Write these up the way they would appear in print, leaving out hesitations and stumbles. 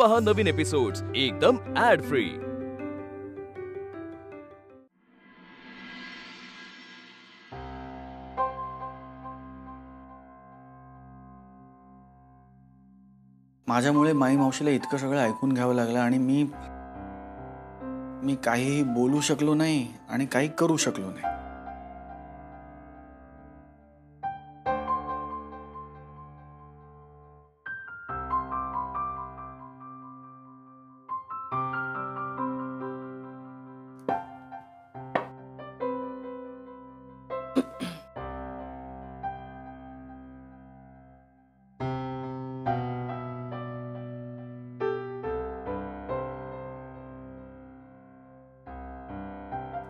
पहा नवीन एपिसोड्स एकदम add free. माझ्यामुळे माई मावशीला इतकं सगळं ऐकून घ्यावं लागलं आणि मी काहीही बोलू शकलो नाही आणि काही करू शकलो नाही।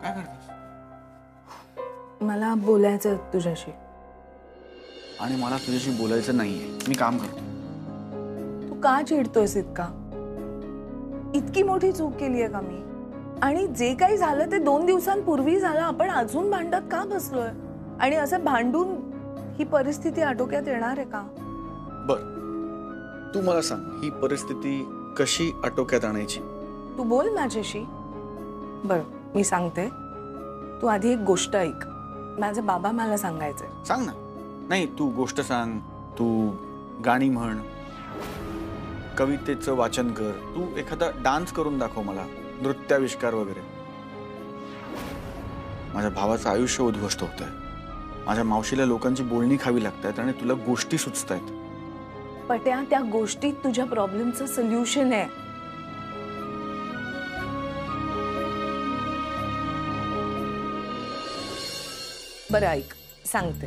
काय करतेस? मला बोलायचं तुझ्याशी। आणि मला तुझ्याशी बोलायचं नाहीये, मी काम करतो। तू का चिडतोयस इतका? इतकी मोठी चूक केली आहे का मी? आणि जे काही झालं ते 2 दिवसांपूर्वी झालं, आपण अजून भांडत का बसलोय? आणि असं भांडून ही परिस्थिती आटोक्यात येणार आहे का? बर, तू मला सांग, ही परिस्थिती कशी आटोक्यात आणायची? तू बोल माझ्याशी। बर, मी सांगते, तू आधी एक गोष्ट ऐक। माझे बाबा मला सांगायचे। सांग ना। नाही, तू गोष्ट सांग, तू गाणी म्हण, कवितेचं वाचन कर, तू एखादा डान्स करून दाखव मला, नृत्याविष्कार वगैरे। माझ्या भावाचं आयुष्य उद्ध्वस्त होतंय, माझ्या मावशीला लोकांची बोलणी खावी लागतात आणि तुला गोष्टी सुचतायत। पट्या, त्या गोष्टीत तुझ्या प्रॉब्लेमचं सोल्युशन आहे। बरं ऐक, सांगते।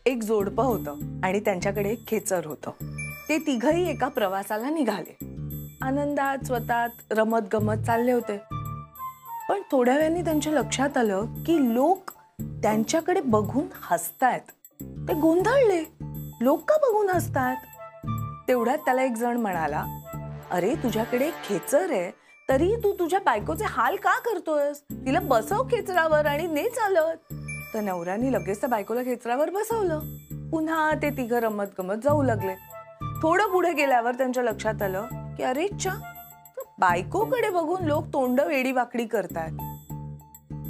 एक जोडपं होतं आणि त्यांच्याकडे एक खेचर होतं। ते तिघही एका प्रवासाला निघाले। आनंदात स्वतःत रमत गमत चालले होते। पण थोड्या वेळाने त्यांच्या लक्षात आलं की लोक त्यांच्याकडे बघून हसतायत। ते गोंधळले, लोक का बघून हसतायत? तेवढ्यात त्याला एक जण म्हणाला, अरे तुझ्याकडे खेचर आहे, तरी तू तुझ्या बायकोचे हाल का करतोयस? तिला बसव खेचरावर आणि ने चालत। तर नवऱ्याने लगेच त्या बायकोला खेचरावर बसवलं। पुन्हा ते तिघं रमत गमत जाऊ लागले। थोडं पुढे गेल्यावर त्यांच्या लक्षात आलं की अरे च्या, बायकोकडे बघून लोक तोंड वेडी वाकडी करतायत।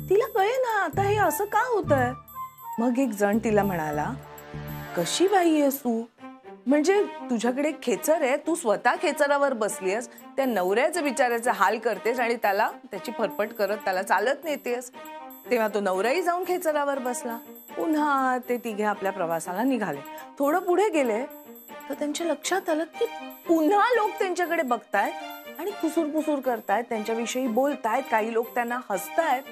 तिला कळे ना आता हे असं का होतंय। मग एक जण तिला म्हणाला, कशी बाई आहेस तू? म्हणजे तुझ्याकडे खेचर आहे, तू स्वतः खेचरावर बसलीस, त्या नवऱ्याचे बिचाऱ्याचे हाल करतेस आणि त्याला त्याची फरफट करत त्याला चालत नेतेस। तेव्हा तो नवराही जाऊन खेचरावर बसला। पुन्हा ते तिघे आपल्या प्रवासाला निघाले। थोडं पुढे गेले तर त्यांच्या लक्षात आलं की पुन्हा लोक त्यांच्याकडे बघतायत आणि कुसूर करतायत, त्यांच्याविषयी बोलतायत, काही लोक त्यांना हसतायत।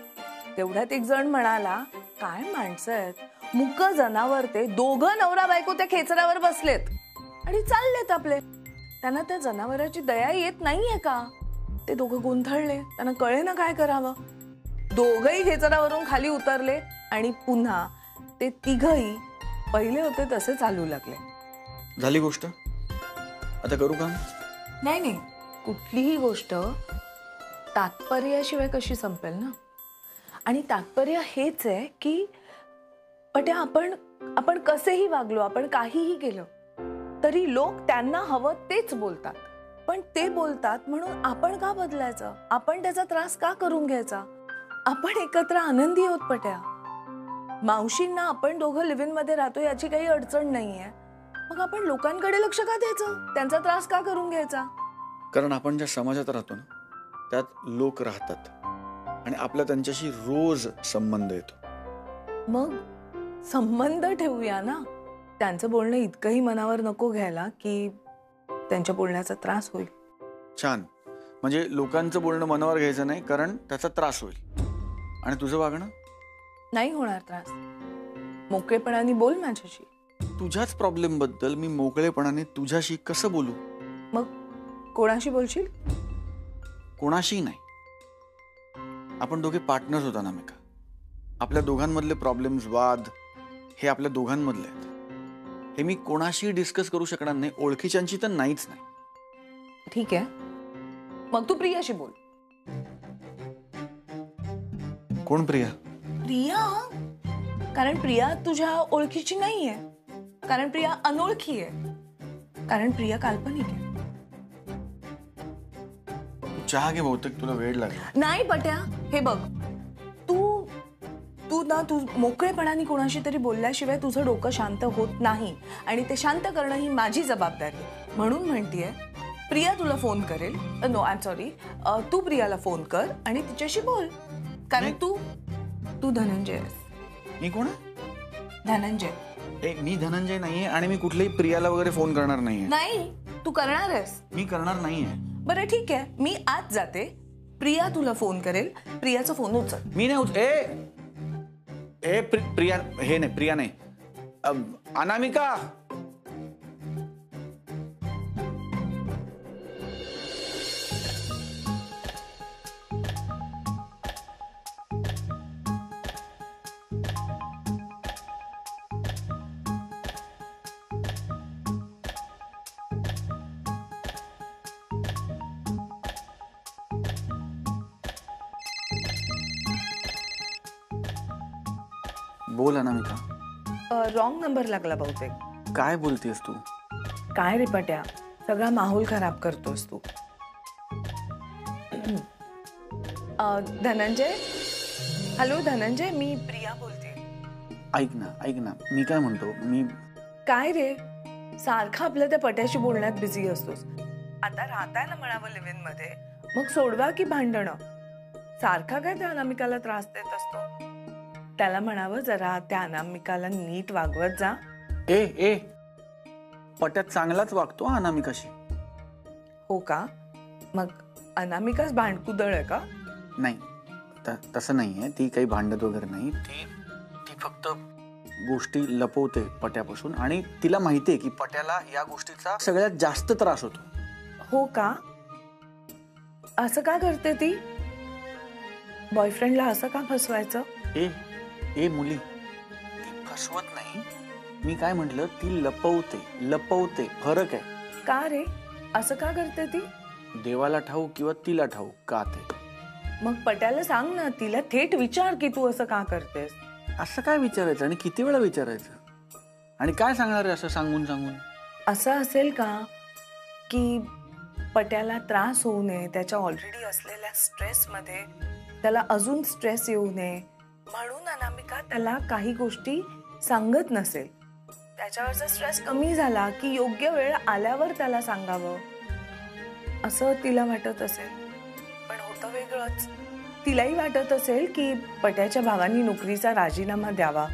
तेवढ्यात एक जण म्हणाला, काय माणसं आहेत, मुक जनावर ते, दोघं नवरा बायको त्या खेचरावर बसलेत आणि चाललेत आपले। त्यांना त्या जनावराची दया येत नाहीये का? ते दोघं गोंधळले, त्यांना कळे ना काय करावं। दोघही खेचरावरून खाली उतरले आणि पुन्हा ते तिघही पहिले होते तसे चालू लागले। झाली गोष्ट, आता करू का? नाही, कुठलीही गोष्ट तात्पर्याशिवाय कशी संपेल ना। आणि तात्पर्य हेच आहे की पट्या, आपण कसेही वागलो, आपण काहीही केलं तरी लोक त्यांना हवं तेच बोलतात। पण ते बोलतात म्हणून आपण का बदलायचं? आपण त्याचा त्रास का करून घ्यायचा? आपण एकत्र आनंदी आहोत पट्या। मावशींना आपण दोघं लिव्ह इन मध्ये राहतो याची काही अडचण नाहीये, मग आपण लोकांकडे लक्ष का द्यायचं? त्यांचा त्रास का करून घ्यायचा? कारण आपण ज्या समाजात राहतो ना, त्यात लोक राहतात आणि आपला त्यांच्याशी रोज संबंध येतो। मग संबंध ठेवूया ना। त्यांचं बोलणं इतकंही मनावर नको घ्यायला की त्यांच्या बोलण्याचा त्रास होईल। छान, म्हणजे लोकांचं बोलणं मनावर घ्यायचं नाही कारण त्याचा त्रास होईल। आणि तुझं वागणं नाही होणार त्रास। मोकळेपणाने बोल माझ्याशी। तुझ्याच प्रॉब्लेम बद्दल मी मोकळेपणाने तुझ्याशी कसं बोलू? मग कोणाशी बोलशील? कोणाशी नाही, आपण दोघे पार्टनर्स होता ना मेका। आपल्या दोघांमधले प्रॉब्लेम्स, वाद हे आपल्या दोघांमधले आहेत। हे मी कोणाशी डिस्कस करू शकणार नाही, ओळखीच्यांची तर नाहीच नाही। ठीक आहे, मग तू प्रियाशी बोल। कोण प्रिया? प्रिया, कारण प्रिया तुझ्या ओळखीची नाहीये, कारण प्रिया अनोळखी आहे, कारण प्रिया काल्पनिक आहे। चहा घे, बहुतेक तुला वेळ लागेल. नाही पट्या, हे बघ, तू तू ना तू मोकळेपणाने कोणाशी तरी बोलल्याशिवाय तुझं डोकं शांत होत नाही आणि ते शांत करणं ही माझी जबाबदारी आहे. म्हणून म्हणतीये, प्रिया तुला फोन करेल. नो आय एम सॉरी, तू प्रियाला फोन कर आणि तिच्याशी बोल. कारण तू धनंजय आहेस. मी कोण आहे? धनंजय. मी धनंजय नाहीये आणि मी कुठल्याही प्रियाला वगैरे फोन करणार नाहीये. नाही, तू करणार आहेस. मी करणार नाहीये. बरं ठीक आहे, मी आज जाते. प्रिया तुला फोन करेल, प्रियाचा फोन उचल. मी नाही प्रिया, हे नाही, प्रिया नाही, अनामिका. बोल अनामिका. रॉंग नंबर लागला बहुतेक. काय बोलतेस तू? काय रे पट्या, सगळा माहोल खराब करतोस तू. धनंजय, हॅलो धनंजय, मी प्रिया बोलते. ऐक ना, मी काय म्हणतो, मी काय रे, सारखं आपल्या त्या पट्याशी बोलण्यात बिझी असतोस. आता राहताय ना म्हणावं लिव्ह इन मध्ये, मग सोडवा की भांडणं. सारखा काय त्या अनामिकाला त्रास देत असतो. त्याला म्हणावं जरा त्या अनामिकाला नीट वागवत जा. ए पट्यात चांगलाच वागतो अनामिकाशी. हो का? मग अनामिकाच भांडकुदळ आहे का? नाही, तसं नाहीये. ती काही भांडत वगैरे नाही. ती फक्त गोष्टी लपवते पट्यापासून आणि तिला माहितीये की पट्याला या गोष्टीचा सगळ्यात जास्त त्रास होतो. हो का? असं का करते ती? बॉयफ्रेंडला असं का फसवायचं? ए मुली, ती फसवत नाही. मी काय म्हंटल, ती लपवते. फरक आहे. का रे, असं का करते ती? देवाला ठाऊक किंवा तिला ठाऊक का ते. मग पट्याला सांग ना, तिला थेट विचार की तू असं का करतेस. असं काय विचारायचं आणि किती वेळा विचारायचं आणि काय सांगणार आहे असं सांगून? असं असेल का की पट्याला त्रास होऊ नये, त्याच्या ऑलरेडी असलेल्या स्ट्रेसमध्ये त्याला अजून स्ट्रेस येऊ नये म्हणून अनामिका त्याला काही गोष्टी सांगत नसेल. त्याच्यावरचा स्ट्रेस कमी झाला की योग्य वेळ आल्यावर त्याला सांगावं असं तिला वाटत असेल. पण होतं वेगळंच. तिलाही वाटत असेल की पट्याच्या भावानी नोकरीचा राजीनामा द्यावा,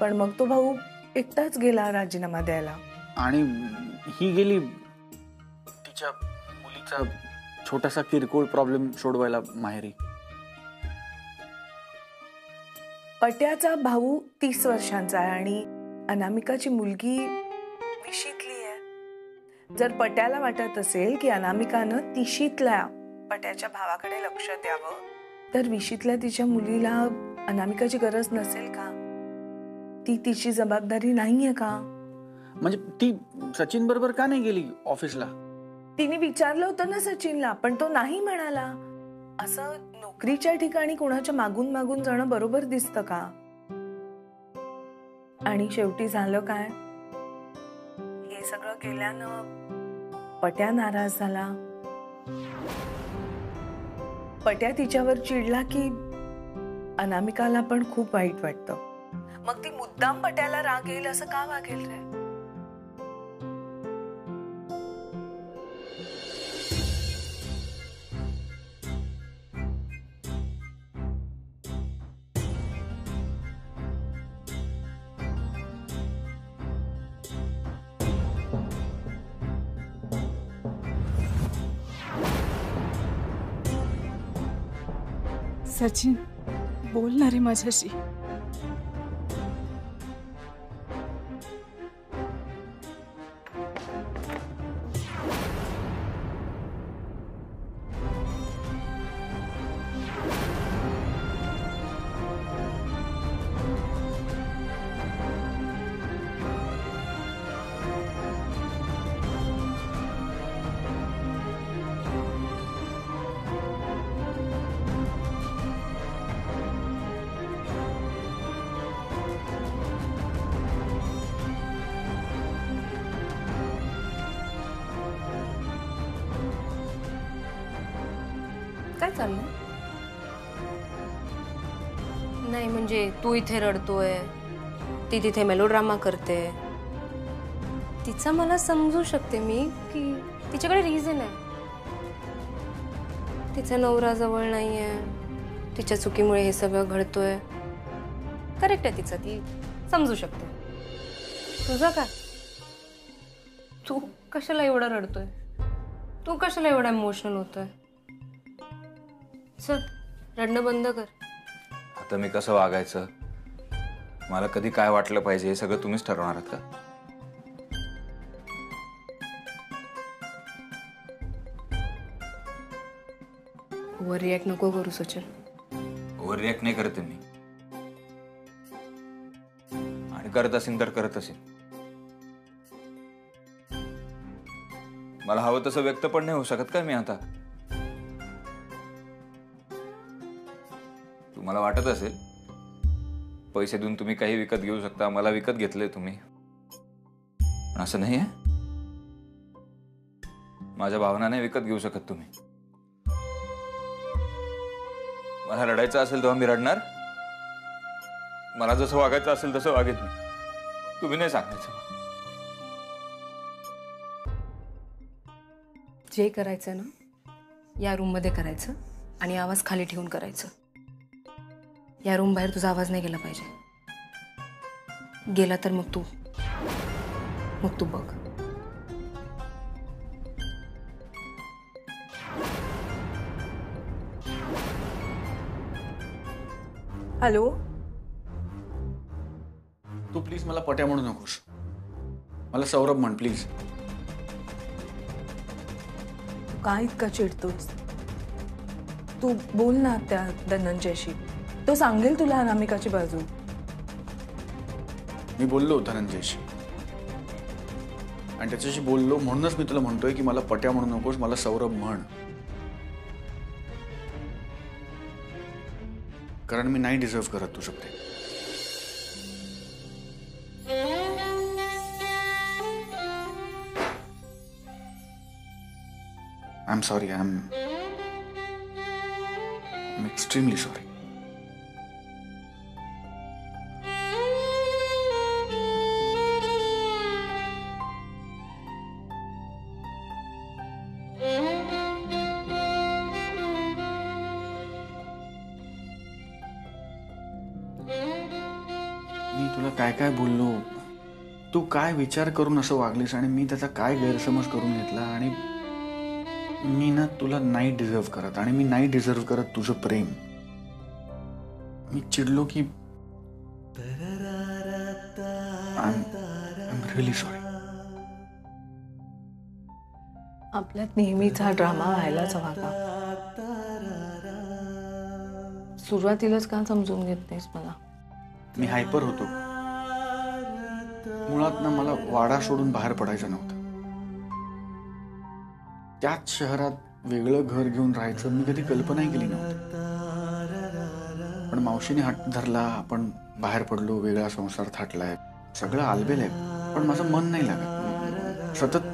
पण मग तो भाऊ एकटाच गेला राजीनामा द्यायला. आणि ही गेली तिच्या मुलीचा छोटासा किरकोळ प्रॉब्लेम सोडवायला माहेरी. पट्याचा भाऊ 30 वर्षांचा आहे आणि अनामिकाची मुलगी 20ली आहे. जर पट्याला वाटत असेल की अनामिकानं 30तल्या पट्याच्या भावाकडे लक्ष द्यावं, तर 20तल्या तिच्या मुलीला अनामिकाची गरज नसेल का? ती तिची जबाबदारी नाहीये का? म्हणजे ती सचिन बरोबर का नाही गेली ऑफिसला? तिने विचारलं होतं ना सचिनला, पण तो नाही म्हणाला. असं नोकरीच्या ठिकाणी कोणाच्या मागून जाणं बरोबर दिसतं का? आणि शेवटी झालं काय? हे सगळं केल्यानं पट्या नाराज झाला. पट्या तिच्यावर चिडला की अनामिकाला पण खूप वाईट वाटतं. मग ती मुद्दाम पट्याला राग येईल असं का वागेल रे? सचिन, बोल ना रे माझ्याशी. काय चाललंय? नाही म्हणजे तू इथे रडतोय, ती तिथे मेलोड्रामा करते. तिचं मला समजू शकते मी की तिच्याकडे रिझन आहे. तिचा नवरा जवळ नाहीये, तिच्या चुकीमुळे हे सगळं घडतोय. करेक्ट आहे तिचं, ती समजू शकते. तुझं काय? तू कशाला एवढं रडतोय? तू कशाला एवढा इमोशनल होतोय? चल रडणं बंद कर. आता मी कसं वागायचं, मला कधी काय वाटलं पाहिजे हे सगळं तुम्हीच ठरवणार आहात का? ओव्हर रिॲक्ट नको करू सचिन. ओव्हर रिॲक्ट नाही करत मी, आणि करत असेल तर करत असेल. मला हवं तसं व्यक्त पण नाही होऊ शकत का मी आता? तुम्हाला वाटत असेल पैसे देऊन तुम्ही काही विकत घेऊ शकता, मला विकत घेतले तुम्ही, पण असं नाही आहे. माझ्या भावना नाही विकत घेऊ शकत तुम्ही. मला रडायचं असेल तेव्हा मी रडणार, मला जसं वागायचं असेल तसं वागेन मी. तुम्ही नाही सांगायचं. जे करायचं ना या रूम मध्ये करायचं आणि आवाज खाली ठेवून करायचं. या रूम बाहेर तुझा आवाज नाही गेला पाहिजे. गेला तर मग तू बघ. हॅलो, तू प्लीज मला पट्या म्हणू नकोस, मला सौरभ म्हण प्लीज. तू का इतका चिडतोस? तू बोल ना त्या धनंजयशी, तो सांगेल तुला अनामिकाची बाजू. मी बोललो धनंजयशी आणि त्याच्याशी बोललो म्हणूनच मी तुला म्हणतोय की मला पट्या म्हणू नकोस, मला सौरभ म्हण. कारण मी नाही डिझर्व करत तू शब्द. I am sorry, I am extremely sorry. मी तुला काय काय बोललो, तू काय विचार करून असं वागलीस आणि मी त्याचा काय गैरसमज करून घेतला. आणि मी ना तुला नाही डिझर्व करत आणि मी नाही डिझर्व करत तुझं प्रेम. मी चिडलो की आय एम रिअली सॉरी. आपल्यात नेहमीचा ड्रामा व्हायलाच हवा का? सुरुवातीलाच का समजून घेत नाहीस मला? मी हायपर होतो. मुळात ना मला वाडा सोडून बाहेर पडायचं नव्हतं. त्याच शहरात वेगळं घर घेऊन राहायचं मी कधी कल्पनाही केली नव्हती. पण मावशीने हट्ट धरला, आपण बाहेर पडलो, वेगळा संसार थाटलाय, सगळं आलबेल आहे. पण माझं मन नाही लागत. सतत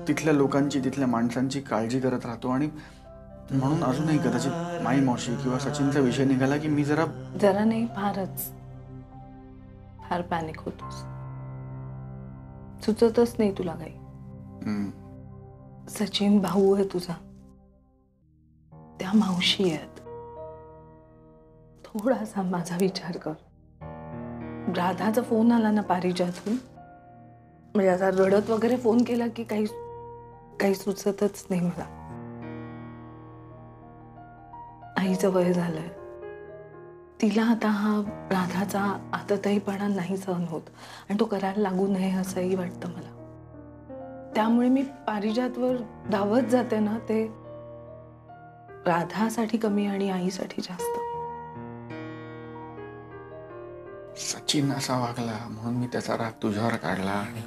तिथल्या लोकांची, तिथल्या माणसांची काळजी करत राहतो. आणि म्हणून अजूनही कदाचित माई मावशी किंवा सचिनचा विषय निघाला की मी जरा नाही, फार पॅनिक होतोस. सुचतच नाही तुला काही. सचिन भाऊ आहे तुझा, त्या मावशी आहेत. थोडासा माझा विचार कर. राधाचा फोन आला ना पारिजातून, म्हणजे आता रडत वगैरे फोन केला की काही सुचतच नाही मला. आईचं वय झालंय, तिला आता हा राधाचा आतताईपणा नाही सहन होत आणि तो करायला लागू नये असंही वाटतं मला. त्यामुळे मी पारिजातवर धावत जाते ना, ते राधासाठी कमी आणि आईसाठी जास्त. सचिन असा वागला म्हणून मी त्याचा राग तुझ्यावर काढला. आणि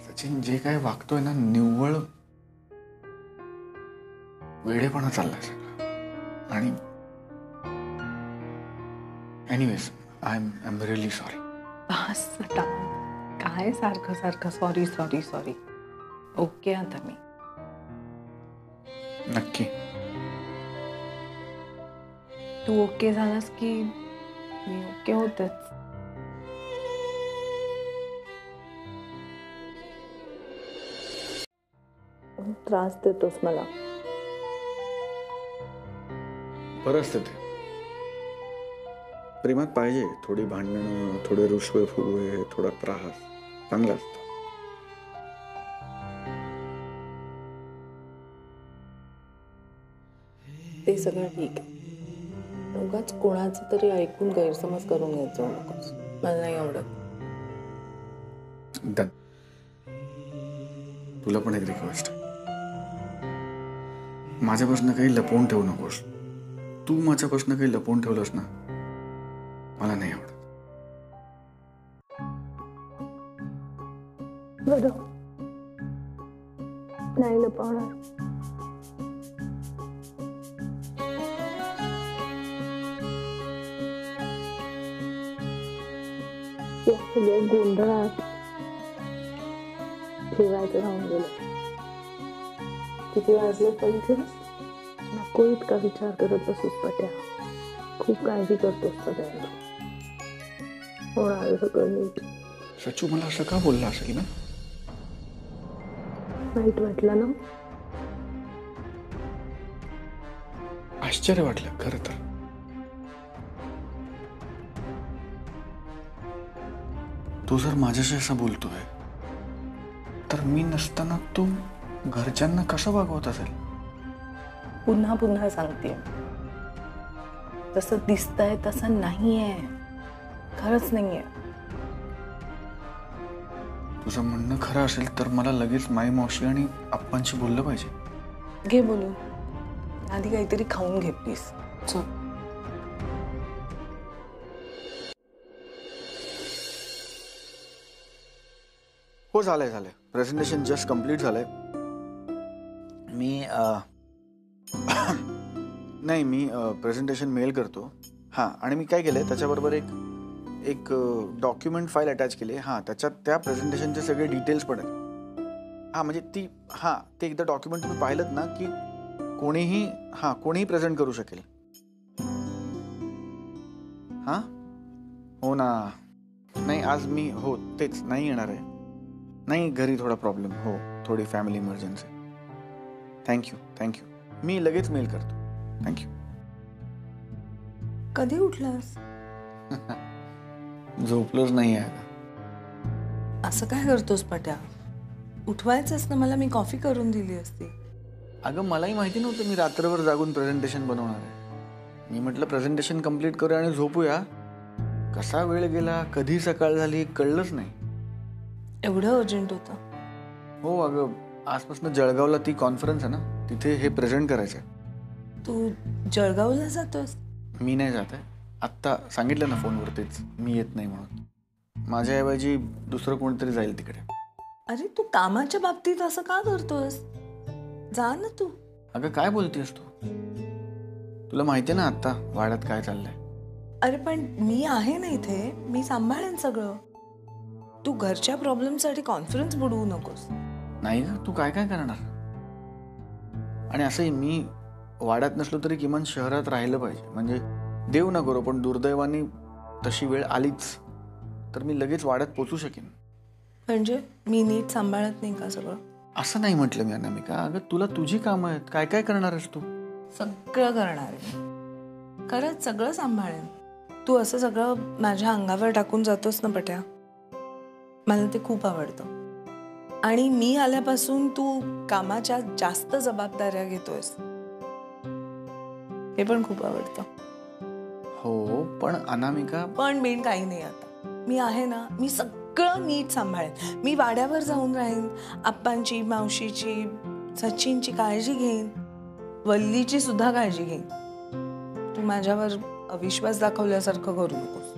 सचिन जे काय वागतोय ना, निव्वळ वेडेपणा चाललाय सगळं. आणि anyways I am really sorry. बस आता काय सारखं सारखं सॉरी सॉरी सॉरी. ओके आता मी नक्की तू ओके झालास की मी ओके होतेच. त्रास देतोस मला. बरं असतं ते. प्रेमात पाहिजे थोडी भांडणं, थोडे रुसवे फुगवे, थोडा त्रास, चांगलं असतं. ते सगळं ठीक आहे. उगाच कोणाचं तरी ऐकून गैरसमज करून घेत जाऊ नकोस. मला नाही आवडत. डन. तुला पण एक रिक्वेस्ट. माझ्यापासून काही लपवून ठेवू नकोस. तू माझ्यापासून काही लपवून ठेवलंस ना, मला नाही आवडत. बरं, नाही लपवणार. या सगळ्या गोंधळात ठेवायचं राहून गेलं. किती वाजले बघितलंस? नको इतका विचार करत बसूस पट्या. खूप काळजी करतोस सगळ्यांची. होणार सगळं नीट. सचू मला असं का बोलला असेल ना? वाईट वाटलं ना? आश्चर्य वाटलं खरं तर. तू जर माझ्याशी असं बोलतोय तर मी नसताना तू घरच्यांना कसं वागवत असेल? पुन्हा पुन्हा सांगते, तसं दिसतंय तसं नाहीये. खरंच नाहीये. तुझं म्हणणं खरं असेल तर मला लगेच माई मावशी आणि आप्पांशी बोललं पाहिजे. घे बोलू. आधी काहीतरी खाऊन घे प्लीज. हो, झालंय. प्रेझेंटेशन जस्ट कम्प्लीट झालंय. मी प्रेझेंटेशन मेल करतो. हां, आणि मी काय केलंय त्याच्याबरोबर एक डॉक्युमेंट फाईल अटॅच केली. हां, त्याच्यात त्या प्रेझेंटेशनचे सगळे डिटेल्स पण आहेत. हां, म्हणजे ते एकदा डॉक्युमेंट तुम्ही पाहिलंत ना की कोणीही प्रेझेंट करू शकेल. हां, हो ना. नाही, आज मी तेच नाही येणार आहे. नाही, घरी थोडा प्रॉब्लेम. हो, थोडी फॅमिली इमर्जन्सी. थँक्यू. मी लगेच मेल करतो. थँक्यू. कधी उठलास? झोपलोच नाही आहे. असं काय करतोस पट्या? उठवायचंच ना मला. मी कॉफी करून दिली असती. अगं, मलाही माहिती नव्हतं मी रात्रभर जागून प्रेझेंटेशन बनवणार आहे. मी म्हटलं प्रेझेंटेशन कम्प्लीट करूया आणि झोपूया. कसा वेळ गेला, कधी सकाळ झाली कळलंच नाही. एवढं अर्जंट होतं? हो अगं, आजपासून जळगावला ती कॉन्फरन्स आहे ना, तिथे हे प्रेझेंट करायचं आहे. तू जळगावला जातोस? मी नाही जात आहे. आत्ता सांगितलं ना फोनवरतीच मी येत नाही म्हणून. माझ्याऐवजी दुसरं कोणीतरी जाईल तिकडे. अरे, तू कामाच्या बाबतीत असं का करतोस? जा ना तू. अगं, काय बोलतेस तू? तुला माहिती आहे ना आत्ता वाड्यात काय चाललंय. अरे पण मी आहे ना इथे. मी सांभाळेन सगळं. तू घरच्या प्रॉब्लेमसाठी कॉन्फरन्स बुडवू नकोस. नाही ग, तू काय करणार? आणि असंही मी वाड्यात नसलो तरी किमान शहरात राहिलं पाहिजे. म्हणजे देव न करो पण दुर्दैवाने तशी वेळ आलीच तर मी लगेच वाड्यात पोचू शकेन. म्हणजे मी नीट सांभाळत नाही का सगळं? असं नाही म्हटलं मी अनामिका. अगं, तुला तुझी कामं आहेत. काय करणार आहेस तू? सगळं करणार आहे. खरंच सगळं सांभाळेन. तू असं सगळं माझ्या अंगावर टाकून जातोस ना पट्या, मला ते खूप आवडतं. आणि मी आल्यापासून तू कामाच्या जास्त जबाबदाऱ्या घेतोयस, हे पण खूप आवडतं. हो, पण अनामिका. पण बिन काही नाही. आता मी आहे ना. मी सगळं नीट सांभाळेन. मी वाड्यावर जाऊन राहीन. आप्पांची, मावशीची, सचिनची काळजी घेईन. वल्लीची सुद्धा काळजी घेईन. तू माझ्यावर अविश्वास दाखवल्यासारखं करू नकोस.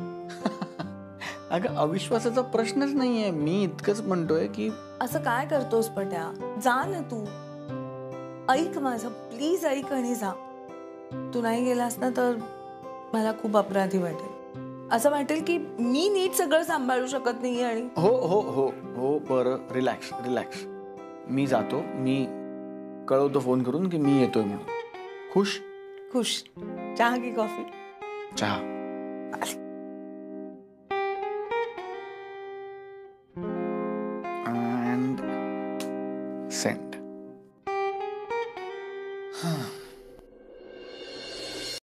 अगं, अविश्वासाचा प्रश्नच नाहीये. मी इतकंच म्हणतोय की असं काय करतोस पट्या? जा ना तू. ऐक माझं, प्लीज ऐक आणि जा. तू नाही गेलास ना तर मला खूप अपराधी वाटेल. असं वाटेल की मी नीट सगळं सांभाळू शकत नाही. आणि हो बरं, रिलॅक्स. मी जातो. मी कळवतो फोन करून की मी येतोय म्हणून. खुश? चहा की कॉफी? चहा. And send.